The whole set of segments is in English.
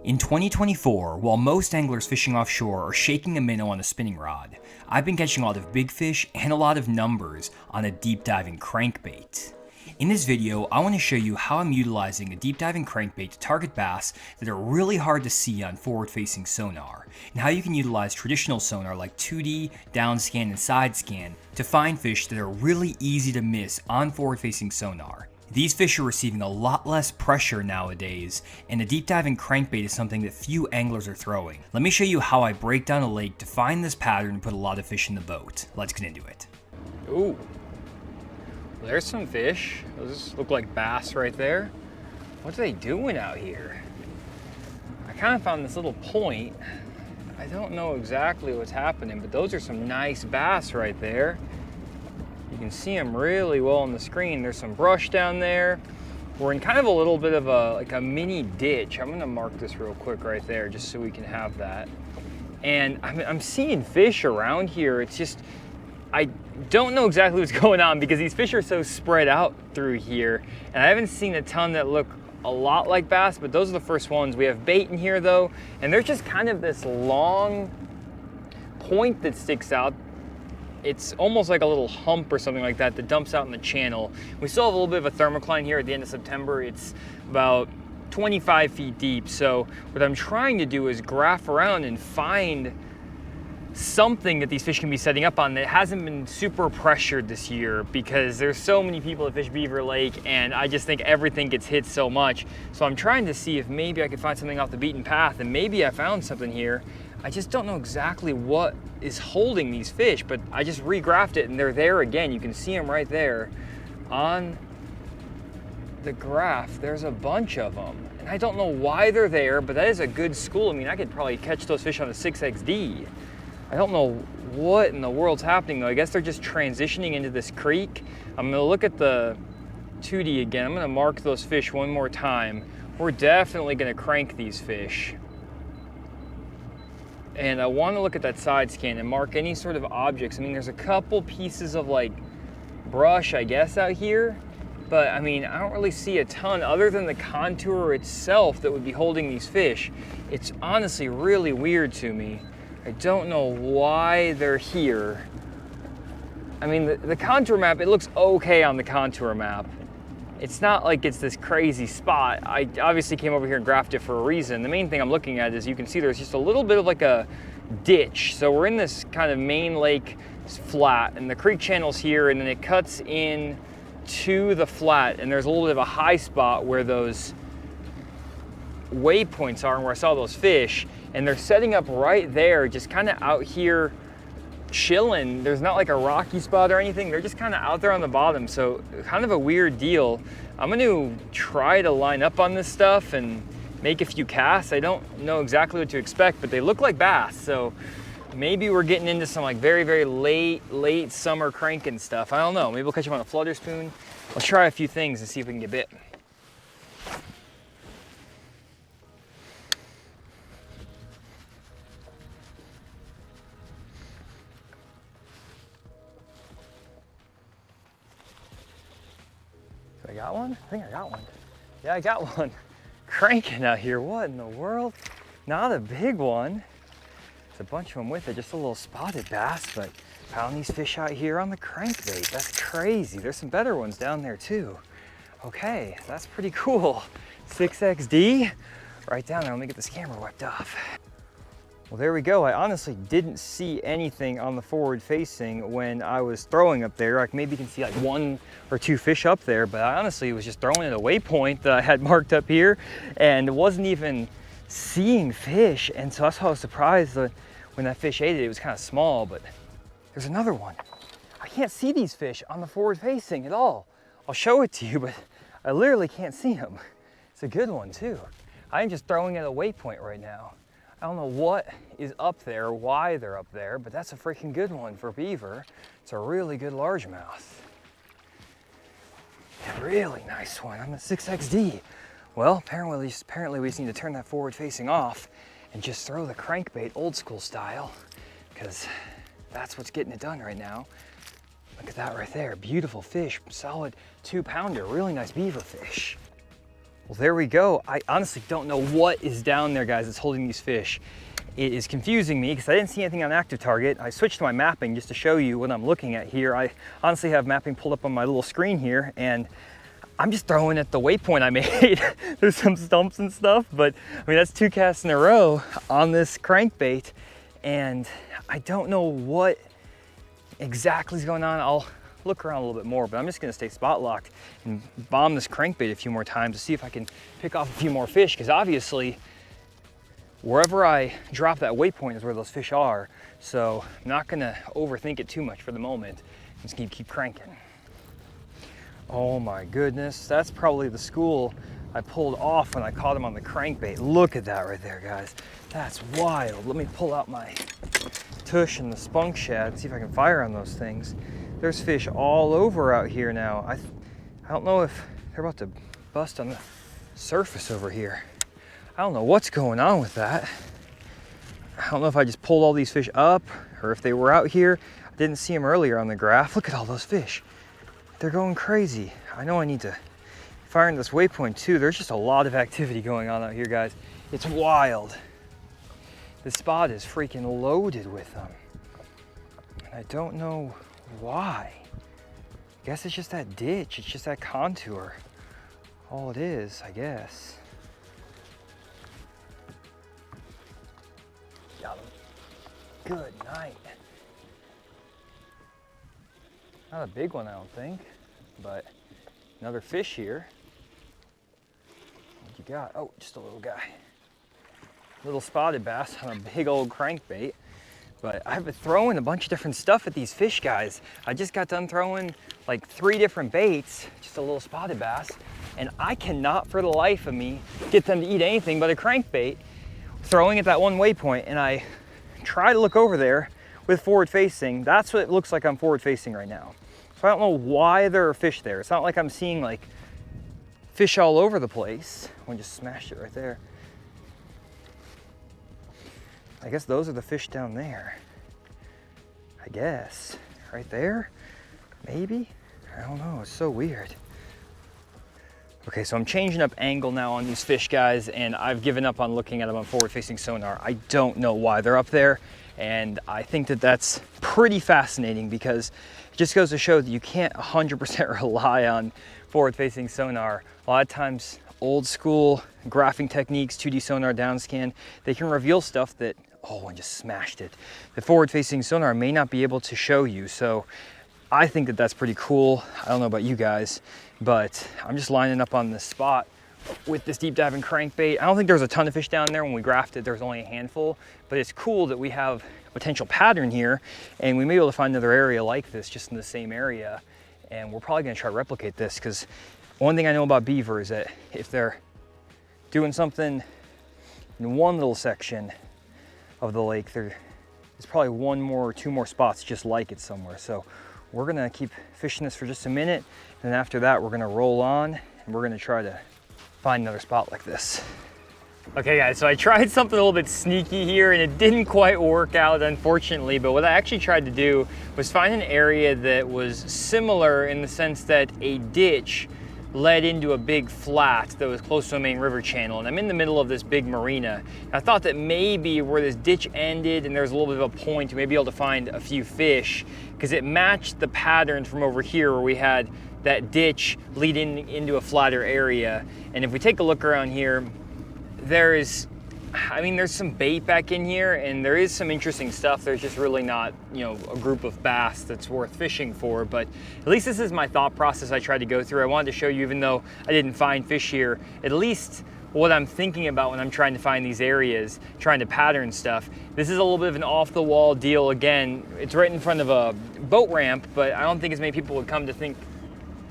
In 2024, while most anglers fishing offshore are shaking a minnow on a spinning rod, I've been catching a lot of big fish and a lot of numbers on a deep diving crankbait. In this video, I want to show you how I'm utilizing a deep diving crankbait to target bass that are really hard to see on forward-facing sonar, and how you can utilize traditional sonar like 2D, downscan, and side scan to find fish that are really easy to miss on forward-facing sonar. These fish are receiving a lot less pressure nowadays, and a deep diving crankbait is something that few anglers are throwing. Let me show you how I break down a lake to find this pattern and put a lot of fish in the boat. Let's get into it. Ooh, there's some fish. Those look like bass right there. What are they doing out here? I kind of found this little point. I don't know exactly what's happening, but those are some nice bass right there. You can see them really well on the screen. There's some brush down there. We're in kind of a little bit of a mini ditch. I'm gonna mark this real quick right there just so we can have that. And I'm seeing fish around here. It's just, I don't know exactly what's going on because these fish are so spread out through here. And I haven't seen a ton that look a lot like bass, but those are the first ones. We have bait in here though, and there's just kind of this long point that sticks out. It's almost like a little hump or something like that that dumps out in the channel. We still have a little bit of a thermocline here at the end of September. It's about 25 feet deep. So what I'm trying to do is graph around and find something that these fish can be setting up on that hasn't been super pressured this year, because there's so many people that fish Beaver Lake and I just think everything gets hit so much. So I'm trying to see if maybe I could find something off the beaten path, and maybe I found something here. I just don't know exactly what is holding these fish, but I just regraphed it and they're there again. You can see them right there on the graph. There's a bunch of them. And I don't know why they're there, but that is a good school. I mean, I could probably catch those fish on a 6XD. I don't know what in the world's happening though. I guess they're just transitioning into this creek. I'm gonna look at the 2D again. I'm gonna mark those fish one more time. We're definitely gonna crank these fish. And I want to look at that side scan and mark any sort of objects. I mean, there's a couple pieces of like brush, I guess, out here. But I mean, I don't really see a ton other than the contour itself that would be holding these fish. It's honestly really weird to me. I don't know why they're here. I mean, the contour map, it looks okay on the contour map. It's not like it's this crazy spot. I obviously came over here and graphed it for a reason. The main thing I'm looking at is you can see there's just a little bit of like a ditch. So we're in this kind of main lake flat, and the creek channel's here, and then it cuts in to the flat, and there's a little bit of a high spot where those waypoints are and where I saw those fish, and they're setting up right there, just kind of out here chilling. There's not like a rocky spot or anything. They're just kind of out there on the bottom. So kind of a weird deal. I'm going to try to line up on this stuff and make a few casts. I don't know exactly what to expect, but they look like bass. So maybe we're getting into some like very, very late summer cranking stuff. I don't know. Maybe we'll catch them on a flutter spoon. I'll try a few things and see if we can get bit. I got one? I think I got one. Yeah, I got one. Cranking out here. What in the world? Not a big one. There's a bunch of them with it. Just a little spotted bass, but found these fish out here on the crankbait. That's crazy. There's some better ones down there too. Okay, that's pretty cool. 6XD. Right down there. Let me get this camera wiped off. Well, there we go. I honestly didn't see anything on the forward facing when I was throwing up there. Like maybe you can see like one or two fish up there, but I honestly was just throwing at a waypoint that I had marked up here and wasn't even seeing fish. And so that's why I was surprised that when that fish ate it, it was kind of small, but there's another one. I can't see these fish on the forward facing at all. I'll show it to you, but I literally can't see them. It's a good one too. I'm just throwing at a waypoint right now. I don't know what is up there, why they're up there, but that's a freaking good one for beaver. It's a really good largemouth. A really nice one on the 6XD. Well, apparently we just need to turn that forward facing off and just throw the crankbait old school style, because that's what's getting it done right now. Look at that right there, beautiful fish, solid 2-pounder, really nice beaver fish. Well, there we go. I honestly don't know what is down there, guys, that's holding these fish. It is confusing me because I didn't see anything on active target. I switched to my mapping just to show you what I'm looking at here. I honestly have mapping pulled up on my little screen here, and I'm just throwing at the waypoint I made. There's some stumps and stuff, but I mean, that's 2 casts in a row on this crankbait, and I don't know what exactly is going on. I'll look around a little bit more, but I'm just gonna stay spot locked and bomb this crankbait a few more times to see if I can pick off a few more fish, because obviously wherever I drop that waypoint is where those fish are. So I'm not gonna overthink it too much for the moment. I'm just gonna keep cranking. Oh my goodness, that's probably the school I pulled off when I caught him on the crankbait. Look at that right there, guys. That's wild. Let me pull out my tush and the spunk shad and see if I can fire on those things. There's fish all over out here now. I don't know if they're about to bust on the surface over here. I don't know what's going on with that. I don't know if I just pulled all these fish up or if they were out here. I didn't see them earlier on the graph. Look at all those fish. They're going crazy. I know I need to fire in this waypoint too. There's just a lot of activity going on out here, guys. It's wild. This spot is freaking loaded with them. And I don't know why. I guess it's just that ditch. It's just that contour. All it is, I guess. Got him. Good night. Not a big one, I don't think, but another fish here. What you got? Oh, just a little guy. Little spotted bass on a big old crankbait. But I've been throwing a bunch of different stuff at these fish, guys. I just got done throwing like 3 different baits, just a little spotted bass, and I cannot for the life of me get them to eat anything but a crankbait, throwing at that one waypoint. And I try to look over there with forward facing. That's what it looks like I'm forward facing right now. So I don't know why there are fish there. It's not like I'm seeing like fish all over the place. I just smashed it right there. I guess those are the fish down there. I guess. Right there? Maybe? I don't know, it's so weird. Okay, so I'm changing up angle now on these fish, guys, and I've given up on looking at them on forward-facing sonar. I don't know why they're up there, and I think that that's pretty fascinating because it just goes to show that you can't 100% rely on forward-facing sonar. A lot of times, old school graphing techniques, 2D sonar downscan, they can reveal stuff that, oh, I just smashed it. The forward-facing sonar may not be able to show you, so I think that that's pretty cool. I don't know about you guys, but I'm just lining up on this spot with this deep diving crankbait. I don't think there's a ton of fish down there. When we graphed it, there's only a handful, but it's cool that we have a potential pattern here, and we may be able to find another area like this just in the same area, and we're probably gonna try to replicate this, because one thing I know about beaver is that if they're doing something in one little section of the lake, there's probably 1 more or 2 more spots just like it somewhere. So we're gonna keep fishing this for just a minute, and after that we're gonna roll on and we're gonna try to find another spot like this. Okay guys, so I tried something a little bit sneaky here and it didn't quite work out, unfortunately, but what I actually tried to do was find an area that was similar in the sense that a ditch led into a big flat that was close to a main river channel, and I'm in the middle of this big marina. I thought that maybe where this ditch ended and there's a little bit of a point, we may be able to find a few fish, because it matched the pattern from over here where we had that ditch leading into a flatter area. And if we take a look around here, there's some bait back in here and there is some interesting stuff. There's just really not, a group of bass that's worth fishing for, but at least this is my thought process I tried to go through. I wanted to show you, even though I didn't find fish here, at least what I'm thinking about when I'm trying to find these areas, trying to pattern stuff. This is a little bit of an off-the-wall deal. Again, it's right in front of a boat ramp, but I don't think as many people would come to think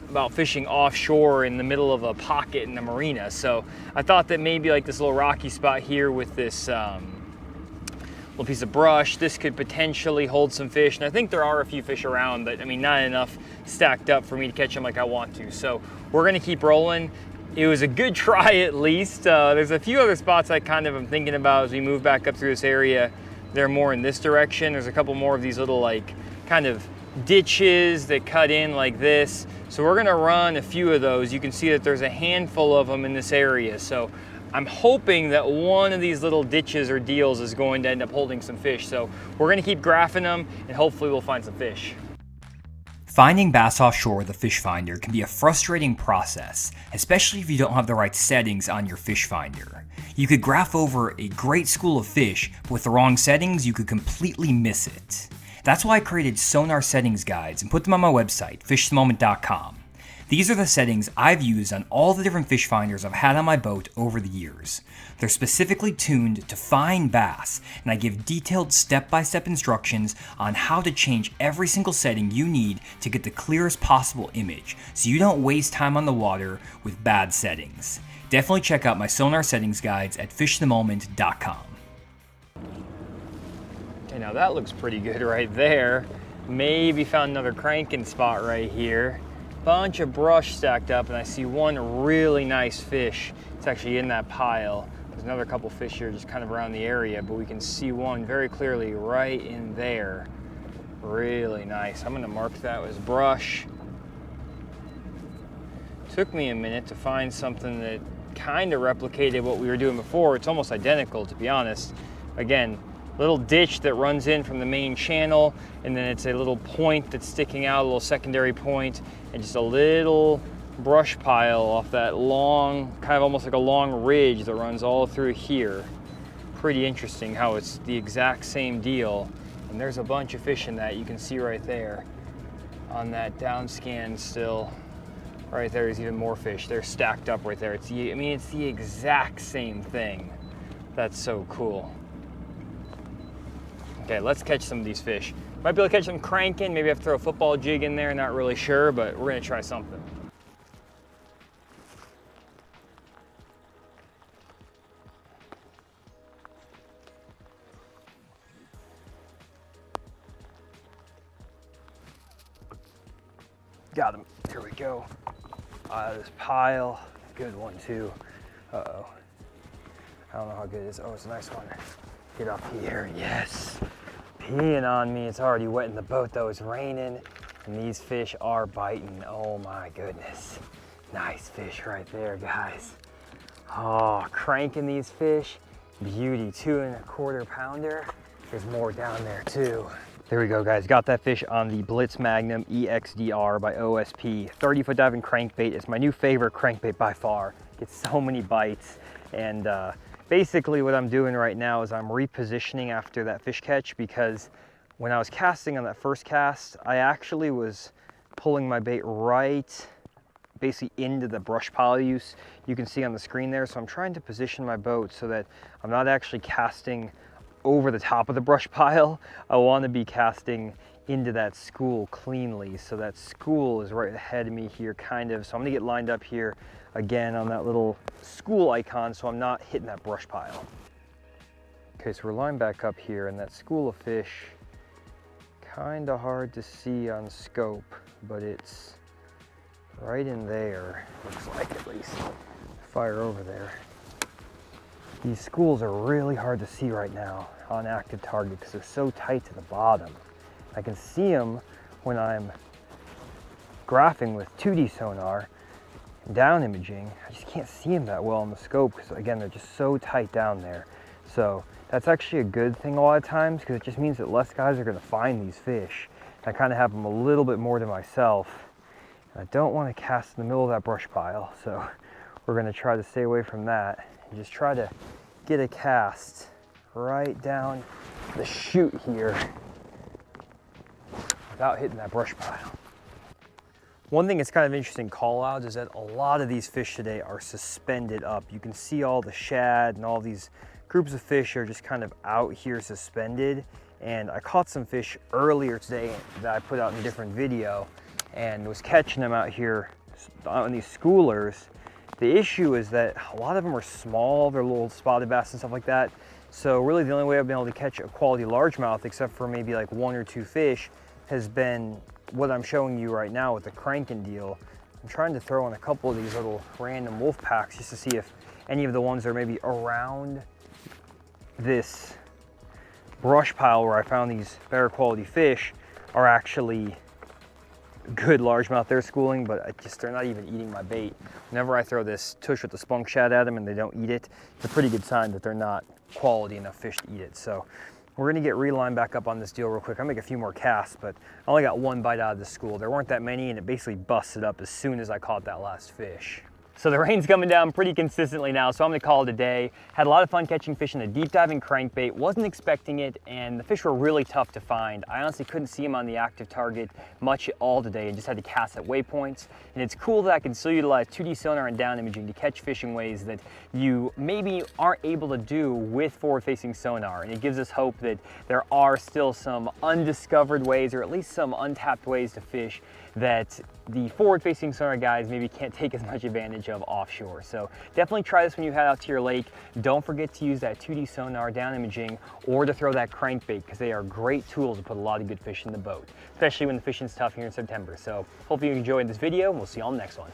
about fishing offshore in the middle of a pocket in the marina. So I thought that maybe like this little rocky spot here with this little piece of brush, this could potentially hold some fish. And I think there are a few fish around, but not enough stacked up for me to catch them like I want to. So we're gonna keep rolling. It was a good try at least. There's a few other spots I kind of am thinking about as we move back up through this area. They're more in this direction. There's a couple more of these little kind of ditches that cut in like this. So we're gonna run a few of those. You can see that there's a handful of them in this area. So I'm hoping that one of these little ditches or deals is going to end up holding some fish. So we're gonna keep graphing them and hopefully we'll find some fish. Finding bass offshore with a fish finder can be a frustrating process, especially if you don't have the right settings on your fish finder. You could graph over a great school of fish, but with the wrong settings, you could completely miss it. That's why I created sonar settings guides and put them on my website, fishthemoment.com. These are the settings I've used on all the different fish finders I've had on my boat over the years. They're specifically tuned to find bass, and I give detailed step-by-step instructions on how to change every single setting you need to get the clearest possible image, so you don't waste time on the water with bad settings. Definitely check out my sonar settings guides at fishthemoment.com. Okay, now that looks pretty good right there. Maybe found another cranking spot right here. Bunch of brush stacked up, and I see one really nice fish. It's actually in that pile. There's another couple fish here just kind of around the area, but we can see one very clearly right in there. Really nice. I'm gonna mark that as brush. Took me a minute to find something that kind of replicated what we were doing before. It's almost identical, to be honest. Again, little ditch that runs in from the main channel, and then it's a little point that's sticking out, a little secondary point, and just a little brush pile off that long, kind of almost like a long ridge that runs all through here. Pretty interesting how it's the exact same deal. And there's a bunch of fish in that, you can see right there on that down scan still. Right there's even more fish. They're stacked up right there. It's the exact same thing. That's so cool. Okay, let's catch some of these fish. Might be able to catch them cranking, maybe have to throw a football jig in there, not really sure, but we're gonna try something. Got him, here we go. Out of this pile, good one too. Uh-oh, I don't know how good it is. Oh, it's a nice one. Get up here, yes. Peeing on me, it's already wet in the boat though, it's raining, and these fish are biting, oh my goodness. Nice fish right there, guys. Oh, cranking these fish, beauty, 2 1/4 pounder. There's more down there too. There we go, guys, got that fish on the Blitz Magnum EXDR by OSP. 30-foot diving crankbait, it's my new favorite crankbait by far. Gets so many bites, and basically what I'm doing right now is I'm repositioning after that fish catch, because when I was casting on that first cast, I actually was pulling my bait right basically into the brush pile you can see on the screen there. So I'm trying to position my boat so that I'm not actually casting over the top of the brush pile. I want to be casting into that school cleanly. So that school is right ahead of me here, kind of. So I'm gonna get lined up here again on that little school icon so I'm not hitting that brush pile. Okay, so we're lined back up here, and that school of fish, kind of hard to see on scope, but it's right in there, looks like, at least. Fire over there. These schools are really hard to see right now on active target because they're so tight to the bottom. I can see them when I'm graphing with 2D sonar, down imaging. I just can't see them that well on the scope because, again, they're just so tight down there. So that's actually a good thing a lot of times, because it just means that less guys are going to find these fish. I kind of have them a little bit more to myself. I don't want to cast in the middle of that brush pile, so we're going to try to stay away from that and just try to get a cast right down the chute here without hitting that brush pile. One thing that's kind of interesting call out is that a lot of these fish today are suspended up. You can see all the shad and all these groups of fish are just kind of out here suspended. And I caught some fish earlier today that I put out in a different video and was catching them out here on these schoolers. The issue is that a lot of them are small, they're little spotted bass and stuff like that. So really the only way I've been able to catch a quality largemouth, except for maybe like 1 or 2 fish, has been what I'm showing you right now with the cranking deal. I'm trying to throw in a couple of these little random wolf packs just to see if any of the ones that are maybe around this brush pile where I found these better quality fish are actually good largemouth they're schooling, but they're not even eating my bait. Whenever I throw this tush with the spunk shad at them and they don't eat it, it's a pretty good sign that they're not quality enough fish to eat it. So we're gonna get relined back up on this deal real quick. I'll make a few more casts, but I only got one bite out of the school. There weren't that many, and it basically busted up as soon as I caught that last fish. So the rain's coming down pretty consistently now, so I'm gonna call it a day. Had a lot of fun catching fish in a deep diving crankbait, wasn't expecting it, and the fish were really tough to find. I honestly couldn't see them on the active target much at all today and just had to cast at waypoints. And it's cool that I can still utilize 2D sonar and down imaging to catch fish in ways that you maybe aren't able to do with forward-facing sonar. And it gives us hope that there are still some undiscovered ways, or at least some untapped ways to fish that the forward-facing sonar guys maybe can't take as much advantage of offshore. So definitely try this when you head out to your lake. Don't forget to use that 2D sonar down imaging or to throw that crankbait, because they are great tools to put a lot of good fish in the boat, especially when the fishing's tough here in September. So hopefully you enjoyed this video, and we'll see you on the next one.